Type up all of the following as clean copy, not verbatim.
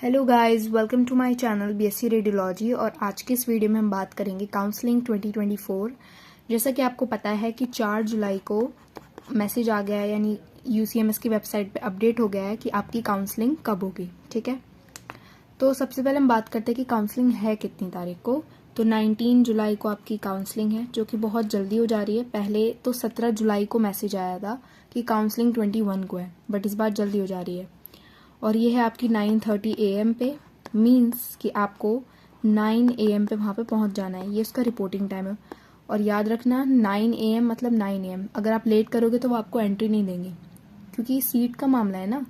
Hello guys, welcome to my channel BSc radiology. और आज के इस वीडियो में हम बात करेंगे काउंसलिंग 2024। जैसा कि आपको पता है कि 4 जुलाई को मैसेज आ गया है, यानी यूसीएमएस की वेबसाइट पे अपडेट हो गया है कि आपकी काउंसलिंग कब होगी। ठीक है, तो सबसे पहले हम बात करते हैं कि काउंसलिंग है कितनी तारीख को। तो 19 जुलाई को आपकी काउंसलिंग है, जो कि बहुत जल्दी हो जा रही है। पहले तो 17 जुलाई को मैसेज आया था कि काउंसलिंग 21 को है, बट इस बार जल्दी हो जा रही है। और ये है आपकी 9:30 AM पे, मीन्स कि आपको 9 AM पे वहाँ पे पहुँच जाना है। ये उसका रिपोर्टिंग टाइम है। और याद रखना 9 AM मतलब 9 AM। अगर आप लेट करोगे तो वो आपको एंट्री नहीं देंगे, क्योंकि सीट का मामला है ना।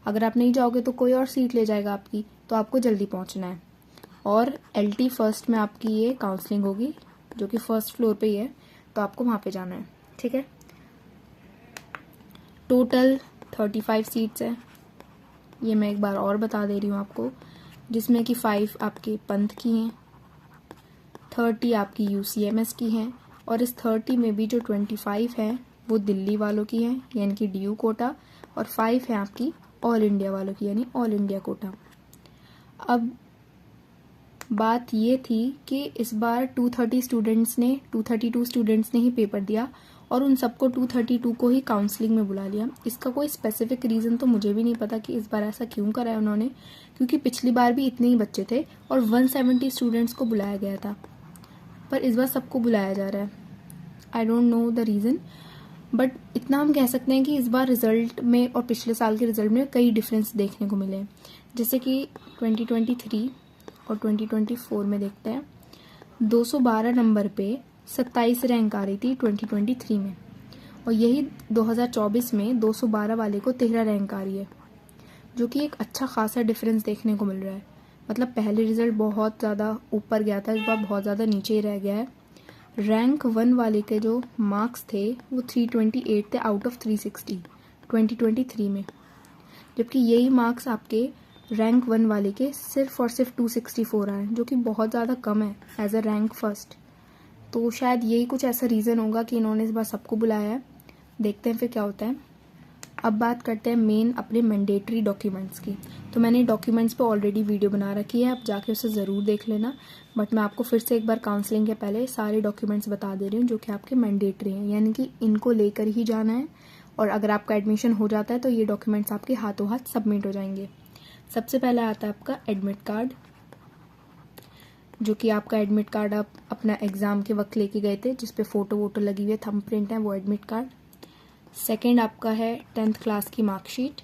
अगर आप नहीं जाओगे तो कोई और सीट ले जाएगा आपकी, तो आपको जल्दी पहुँचना है। और LT फर्स्ट में आपकी ये काउंसलिंग होगी, जो कि फर्स्ट फ्लोर पे ही है, तो आपको वहाँ पे जाना है। ठीक है, टोटल 35 सीट्स है, ये मैं एक बार और बता दे रही हूँ आपको, जिसमें कि 5 आपके पंथ की हैं, 30 आपकी यूसीएमएस की हैं, और इस 30 में भी जो 25 हैं वो दिल्ली वालों की हैं, यानी कि DU कोटा, और 5 हैं आपकी ऑल इंडिया वालों की, यानी ऑल इंडिया कोटा। अब बात ये थी कि इस बार 232 स्टूडेंट्स ने ही पेपर दिया, और उन सबको 232 को ही काउंसलिंग में बुला लिया। इसका कोई स्पेसिफिक रीज़न तो मुझे भी नहीं पता कि इस बार ऐसा क्यों करा है उन्होंने, क्योंकि पिछली बार भी इतने ही बच्चे थे और 170 स्टूडेंट्स को बुलाया गया था, पर इस बार सबको बुलाया जा रहा है। I don't know the reason, but इतना हम कह सकते हैं कि इस बार रिजल्ट में और पिछले साल के रिजल्ट में कई डिफरेंस देखने को मिले। जैसे कि 2023 और 2024 में देखते हैं, 212 नंबर पे 27 रैंक आ रही थी 2023 में, और यही 2024 में 212 वाले को 13 रैंक आ रही है, जो कि एक अच्छा खासा डिफरेंस देखने को मिल रहा है। मतलब पहले रिजल्ट बहुत ज़्यादा ऊपर गया था, इस बार बहुत ज़्यादा नीचे ही रह गया है। रैंक 1 वाले के जो मार्क्स थे वो 328 थे आउट ऑफ 360 2023 में, जबकि यही मार्क्स आपके रैंक 1 वाले के सिर्फ और सिर्फ 264 आए, जो कि बहुत ज़्यादा कम है एज अ रैंक फर्स्ट। तो शायद यही कुछ ऐसा रीज़न होगा कि इन्होंने इस बार सबको बुलाया है। देखते हैं फिर क्या होता है। अब बात करते हैं मेन अपने मैंडेटरी डॉक्यूमेंट्स की। तो मैंने डॉक्यूमेंट्स पे ऑलरेडी वीडियो बना रखी है, आप जाके उसे ज़रूर देख लेना। बट मैं आपको फिर से एक बार काउंसलिंग के पहले सारे डॉक्यूमेंट्स बता दे रही हूँ, जो कि आपके मैंडेटरी हैं, यानी कि इनको लेकर ही जाना है। और अगर आपका एडमिशन हो जाता है तो ये डॉक्यूमेंट्स आपके हाथों हाथ सबमिट हो जाएंगे। सबसे पहले आता है आपका एडमिट कार्ड, जो कि आपका एडमिट कार्ड आप अपना एग्ज़ाम के वक्त लेके गए थे, जिसपे फ़ोटो वोटो लगी हुई है, थंब प्रिंट है, वो एडमिट कार्ड। सेकंड आपका है 10th क्लास की मार्कशीट,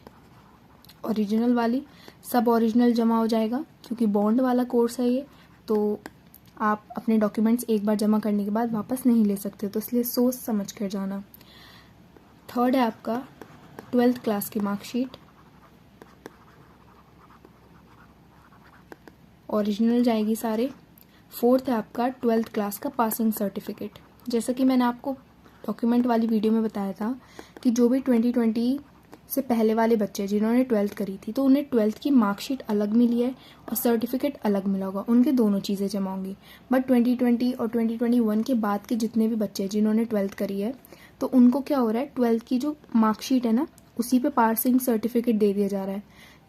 ओरिजिनल वाली। सब ओरिजिनल जमा हो जाएगा, क्योंकि बॉन्ड वाला कोर्स है ये, तो आप अपने डॉक्यूमेंट्स एक बार जमा करने के बाद वापस नहीं ले सकते, तो इसलिए सोच समझ कर जाना। थर्ड है आपका 12th क्लास की मार्कशीट, ओरिजिनल जाएगी सारे। फोर्थ है आपका 12th क्लास का पासिंग सर्टिफिकेट। जैसा कि मैंने आपको डॉक्यूमेंट वाली वीडियो में बताया था कि जो भी 2020 से पहले वाले बच्चे जिन्होंने 12th करी थी, तो उन्हें 12th की मार्कशीट अलग मिली है और सर्टिफिकेट अलग मिला होगा, उनके दोनों चीज़ें जमा होंगी। बट 2020 और 2021 के बाद के जितने भी बच्चे जिन्होंने 12th करी है, तो उनको क्या हो रहा है, 12th की जो मार्कशीट है ना, उसी पे पासिंग सर्टिफिकेट दे दिया जा रहा है।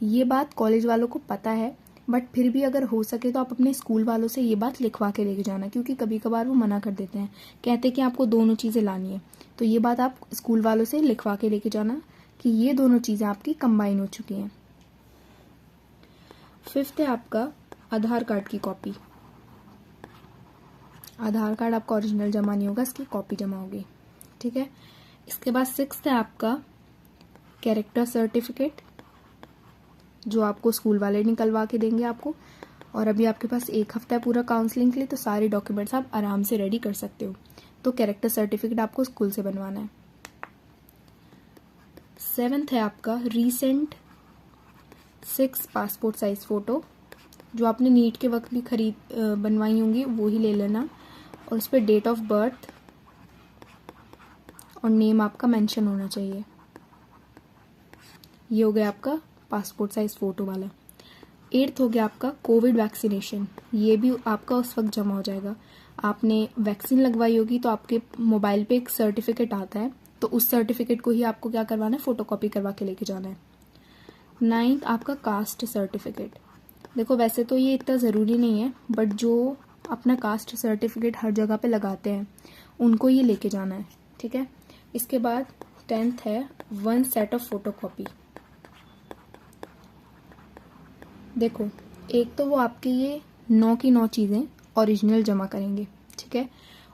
ये बात कॉलेज वालों को पता है, बट फिर भी अगर हो सके तो आप अपने स्कूल वालों से ये बात लिखवा के लेके जाना, क्योंकि कभी कभार वो मना कर देते हैं, कहते हैं कि आपको दोनों चीज़ें लानी है। तो ये बात आप स्कूल वालों से लिखवा के लेके जाना कि ये दोनों चीज़ें आपकी कंबाइन हो चुकी हैं। फिफ्थ है आपका आधार कार्ड की कॉपी। आधार कार्ड आपका ओरिजिनल जमा नहीं होगा, इसकी कॉपी जमा होगी। ठीक है, इसके बाद सिक्स्थ है आपका कैरेक्टर सर्टिफिकेट, जो आपको स्कूल वाले निकलवा के देंगे आपको। और अभी आपके पास 1 हफ्ता है पूरा काउंसलिंग के लिए, तो सारे डॉक्यूमेंट्स आप आराम से रेडी कर सकते हो। तो कैरेक्टर सर्टिफिकेट आपको स्कूल से बनवाना है। 7th है आपका रीसेंट 6 पासपोर्ट साइज फ़ोटो, जो आपने नीट के वक्त भी बनवाई होंगी, वो ही ले लेना। और उस पर डेट ऑफ बर्थ और नेम आपका मेंशन होना चाहिए। ये हो गया आपका पासपोर्ट साइज फ़ोटो वाला। 8th हो गया आपका कोविड वैक्सीनेशन, ये भी आपका उस वक्त जमा हो जाएगा। आपने वैक्सीन लगवाई होगी तो आपके मोबाइल पे एक सर्टिफिकेट आता है, तो उस सर्टिफिकेट को ही आपको क्या करवाना है, फ़ोटोकॉपी करवा के लेके जाना है। 9th आपका कास्ट सर्टिफिकेट, देखो वैसे तो ये इतना ज़रूरी नहीं है, बट जो अपना कास्ट सर्टिफिकेट हर जगह पे लगाते हैं उनको ये लेके जाना है, ठीक है। इसके बाद 10th है 1 सेट ऑफ फोटोकॉपी। देखो एक तो वो आपके ये 9 की 9 चीज़ें ओरिजिनल जमा करेंगे, ठीक है,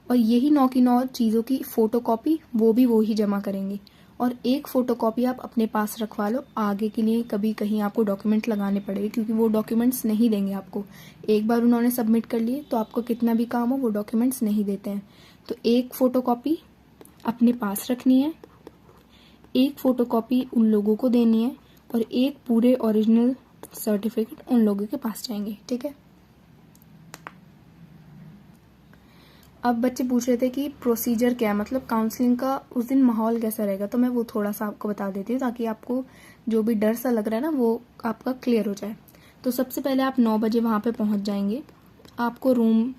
और यही 9 की 9 चीज़ों की फ़ोटोकॉपी वो ही जमा करेंगे, और एक फ़ोटोकॉपी आप अपने पास रखवा लो, आगे के लिए कभी कहीं आपको डॉक्यूमेंट लगाने पड़ेगा, क्योंकि वो डॉक्यूमेंट्स नहीं देंगे आपको। एक बार उन्होंने सबमिट कर लिए तो आपको कितना भी काम हो वो डॉक्यूमेंट्स नहीं देते हैं। तो एक फ़ोटोकॉपी अपने पास रखनी है, एक फ़ोटोकॉपी उन लोगों को देनी है, और एक पूरे ओरिजिनल सर्टिफिकेट उन लोगों के पास जाएंगे, ठीक है। अब बच्चे पूछ रहे थे कि प्रोसीजर क्या है, मतलब काउंसलिंग का उस दिन माहौल कैसा रहेगा, तो मैं वो थोड़ा सा आपको बता देती हूँ ताकि आपको जो भी डर सा लग रहा है ना वो आपका क्लियर हो जाए। तो सबसे पहले आप 9 बजे वहाँ पे पहुँच जाएंगे, आपको रूम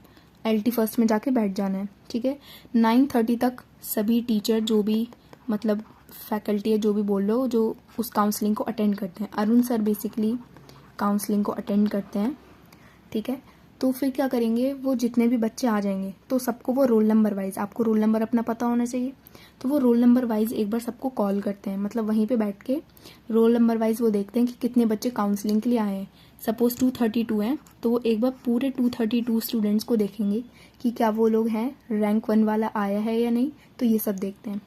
LT फर्स्ट में जाके बैठ जाना है, ठीक है। 9:30 तक सभी टीचर जो भी मतलब फैकल्टी है जो भी बोल लो जो उस काउंसलिंग को अटेंड करते हैं, अरुण सर बेसिकली काउंसलिंग को अटेंड करते हैं, ठीक है। तो फिर क्या करेंगे, वो जितने भी बच्चे आ जाएंगे तो सबको वो रोल नंबर वाइज, आपको रोल नंबर अपना पता होना चाहिए, तो वो रोल नंबर वाइज एक बार सबको कॉल करते हैं, मतलब वहीं पे बैठ के रोल नंबर वाइज वो देखते हैं कि कितने बच्चे काउंसलिंग के लिए आए हैं। सपोज 232 हैं तो वो एक बार पूरे 232 स्टूडेंट्स को देखेंगे कि क्या वो लोग हैं, रैंक 1 वाला आया है या नहीं, तो ये सब देखते हैं,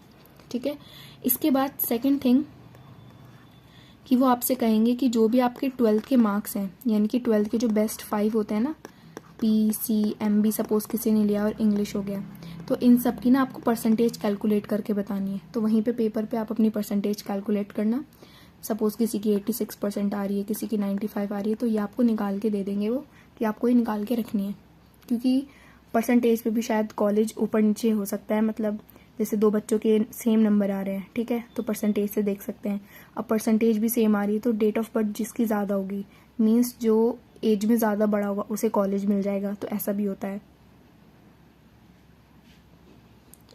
ठीक है। इसके बाद सेकेंड थिंग कि वो आपसे कहेंगे कि जो भी आपके 12th के मार्क्स हैं, यानी कि 12th के जो बेस्ट 5 होते हैं ना, PCMB सपोज किसी ने लिया और इंग्लिश हो गया, तो इन सब की ना आपको परसेंटेज कैलकुलेट करके बतानी है। तो वहीं पे पेपर पे आप अपनी परसेंटेज कैलकुलेट करना। सपोज किसी की 86% आ रही है, किसी की 95 आ रही है, तो ये आपको निकाल के दे देंगे वो कि आपको ये निकाल के रखनी है, क्योंकि परसेंटेज पे भी शायद कॉलेज ऊपर नीचे हो सकता है, मतलब जैसे 2 बच्चों के सेम नंबर आ रहे हैं, ठीक है, तो परसेंटेज से देख सकते हैं। अब परसेंटेज भी सेम आ रही है तो डेट ऑफ बर्थ जिसकी ज़्यादा होगी मीन्स जो एज में ज़्यादा बड़ा होगा उसे कॉलेज मिल जाएगा, तो ऐसा भी होता है।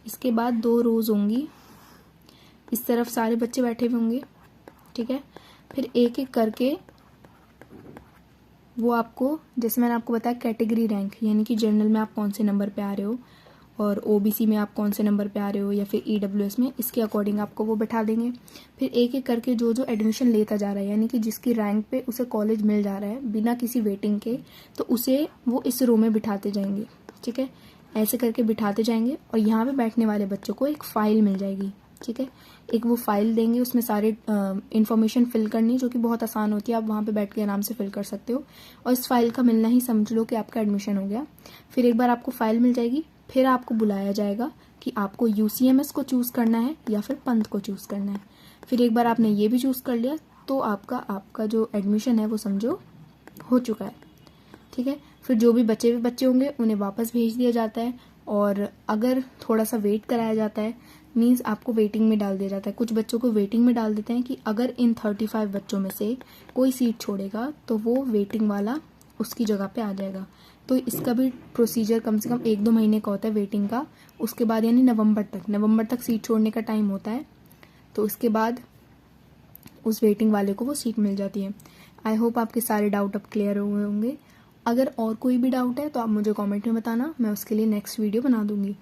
इसके बाद 2 रोज होंगी, इस तरफ सारे बच्चे बैठे हुए होंगे, ठीक है। फिर एक एक करके वो आपको, जैसे मैंने आपको बताया कैटेगरी रैंक, यानी कि जनरल में आप कौन से नंबर पे आ रहे हो और OBC में आप कौन से नंबर पे आ रहे हो या फिर EWS में, इसके अकॉर्डिंग आपको वो बैठा देंगे। फिर एक एक करके जो जो एडमिशन लेता जा रहा है, यानी कि जिसकी रैंक पे उसे कॉलेज मिल जा रहा है बिना किसी वेटिंग के, तो उसे वो इस रो में बिठाते जाएंगे, ठीक है। ऐसे करके बिठाते जाएंगे और यहाँ पे बैठने वाले बच्चों को एक फाइल मिल जाएगी, ठीक है। एक वो फाइल देंगे, उसमें सारे इन्फॉर्मेशन फिल करनी, जो कि बहुत आसान होती है, आप वहाँ पे बैठ के आराम से फिल कर सकते हो, और इस फाइल का मिलना ही समझ लो कि आपका एडमिशन हो गया। फिर एक बार आपको फाइल मिल जाएगी, फिर आपको बुलाया जाएगा कि आपको UCMS को चूज़ करना है या फिर पंथ को चूज़ करना है। फिर एक बार आपने ये भी चूज़ कर लिया तो आपका जो एडमिशन है वो समझो हो चुका है, ठीक है। फिर जो भी बचे हुए बच्चे होंगे उन्हें वापस भेज दिया जाता है, और अगर थोड़ा सा वेट कराया जाता है मीन्स आपको वेटिंग में डाल दिया जाता है। कुछ बच्चों को वेटिंग में डाल देते हैं कि अगर इन 35 बच्चों में से कोई सीट छोड़ेगा तो वो वेटिंग वाला उसकी जगह पे आ जाएगा। तो इसका भी प्रोसीजर कम से कम 1-2 महीने का होता है वेटिंग का। उसके बाद यानी नवंबर तक सीट छोड़ने का टाइम होता है, तो उसके बाद उस वेटिंग वाले को वो सीट मिल जाती है। आई होप आपके सारे डाउट अब क्लियर हुए होंगे। अगर और कोई भी डाउट है तो आप मुझे कमेंट में बताना, मैं उसके लिए नेक्स्ट वीडियो बना दूंगी।